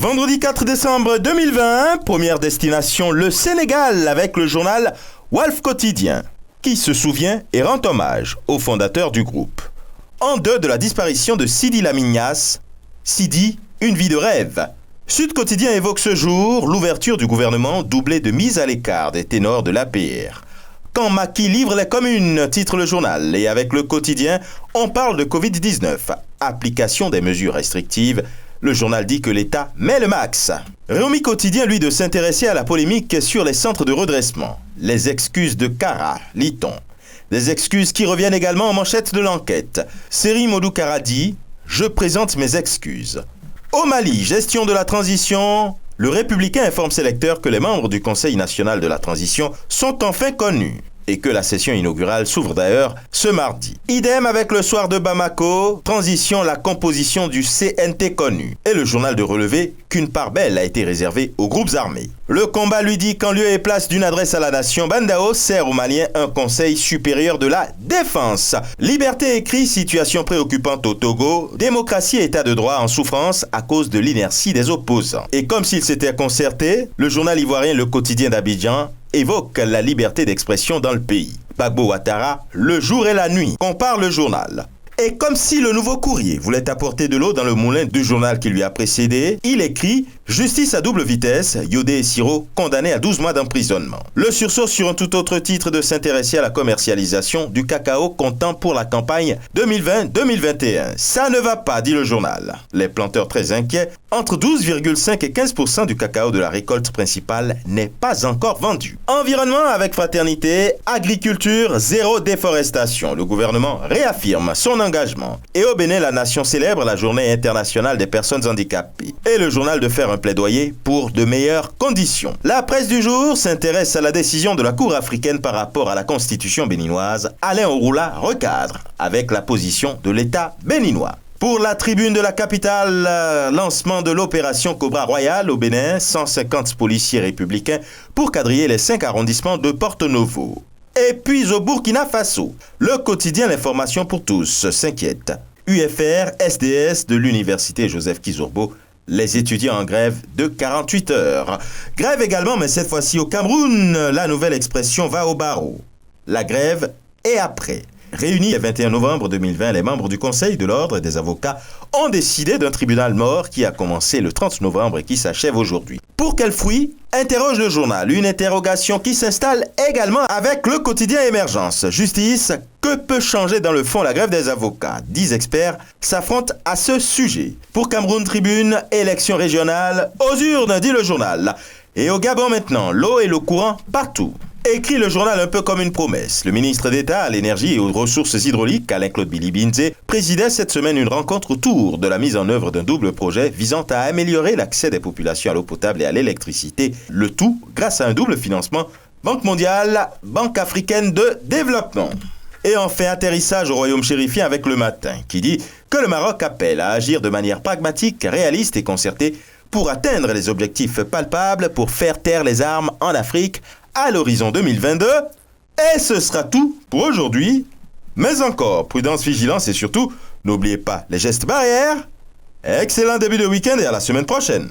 Vendredi 4 décembre 2020, première destination le Sénégal avec le journal Walf Quotidien, qui se souvient et rend hommage au fondateur du groupe. En deuil de la disparition de Sidi Lamine Niasse, Sidi, une vie de rêve. Sud Quotidien évoque ce jour l'ouverture du gouvernement doublée de mise à l'écart des ténors de l'APR. Quand Macky livre les communes, titre le journal, et avec le quotidien, on parle de Covid-19, application des mesures restrictives. Le journal dit que l'État met le max. Réumi Quotidien, lui, de s'intéresser à la polémique sur les centres de redressement. Les excuses de Kara, lit-on. Des excuses qui reviennent également en manchette de l'enquête. Seri Modou Kara dit « Je présente mes excuses ». Au Mali, gestion de la transition, le Républicain informe ses lecteurs que les membres du Conseil national de la transition sont enfin connus et que la session inaugurale s'ouvre d'ailleurs ce mardi. Idem avec le soir de Bamako, transition, la composition du CNT connu. Et le journal de relever qu'une part belle a été réservée aux groupes armés. Le combat lui dit qu'en lieu et place d'une adresse à la nation, Bandao sert aux Maliens un conseil supérieur de la défense. Liberté écrit, situation préoccupante au Togo, démocratie et état de droit en souffrance à cause de l'inertie des opposants. Et comme s'ils s'étaient concertés, le journal ivoirien Le Quotidien d'Abidjan évoque la liberté d'expression dans le pays. Gbagbo Ouattara, le jour et la nuit, compare le journal. Et comme si le Nouveau Courrier voulait apporter de l'eau dans le moulin du journal qui lui a précédé, il écrit « Justice à double vitesse, Yodé et Siro condamnés à 12 mois d'emprisonnement ». Le sursaut sur un tout autre titre de s'intéresser à la commercialisation du cacao comptant pour la campagne 2020-2021. Ça ne va pas, dit le journal. Les planteurs très inquiets, entre 12,5 et 15% du cacao de la récolte principale n'est pas encore vendu. Environnement avec fraternité, agriculture, zéro déforestation. Le gouvernement réaffirme son engagement. Et au Bénin, la nation célèbre la journée internationale des personnes handicapées. Et le journal de faire un plaidoyer pour de meilleures conditions. La presse du jour s'intéresse à la décision de la Cour africaine par rapport à la constitution béninoise. Alain Ouroula recadre avec la position de l'État béninois. Pour la tribune de la capitale, lancement de l'opération Cobra Royale au Bénin, 150 policiers républicains pour quadriller les 5 arrondissements de Porto-Novo. Et puis au Burkina Faso, le quotidien L'Information pour tous s'inquiète. UFR, SDS de l'université Joseph Kizurbo, les étudiants en grève de 48 heures. Grève également, mais cette fois-ci au Cameroun, la nouvelle expression va au barreau. La grève est après. Réunis le 21 novembre 2020, les membres du Conseil de l'Ordre des avocats ont décidé d'un tribunal mort qui a commencé le 30 novembre et qui s'achève aujourd'hui. Pour quel fruit ? Interroge le journal. Une interrogation qui s'installe également avec le quotidien Émergence. Justice, que peut changer dans le fond la grève des avocats ? 10 experts s'affrontent à ce sujet. Pour Cameroun Tribune, élection régionale, aux urnes, dit le journal. Et au Gabon maintenant, l'eau et le courant partout. Écrit le journal un peu comme une promesse. Le ministre d'État à l'énergie et aux ressources hydrauliques, Alain-Claude Bilibinze, présidait cette semaine une rencontre autour de la mise en œuvre d'un double projet visant à améliorer l'accès des populations à l'eau potable et à l'électricité. Le tout grâce à un double financement Banque mondiale, Banque africaine de développement. Et enfin, atterrissage au royaume chérifien avec Le Matin, qui dit que le Maroc appelle à agir de manière pragmatique, réaliste et concertée pour atteindre les objectifs palpables pour faire taire les armes en Afrique à l'horizon 2022. Et ce sera tout pour aujourd'hui. Mais encore, prudence, vigilance et surtout, n'oubliez pas les gestes barrières. Excellent début de week-end et à la semaine prochaine.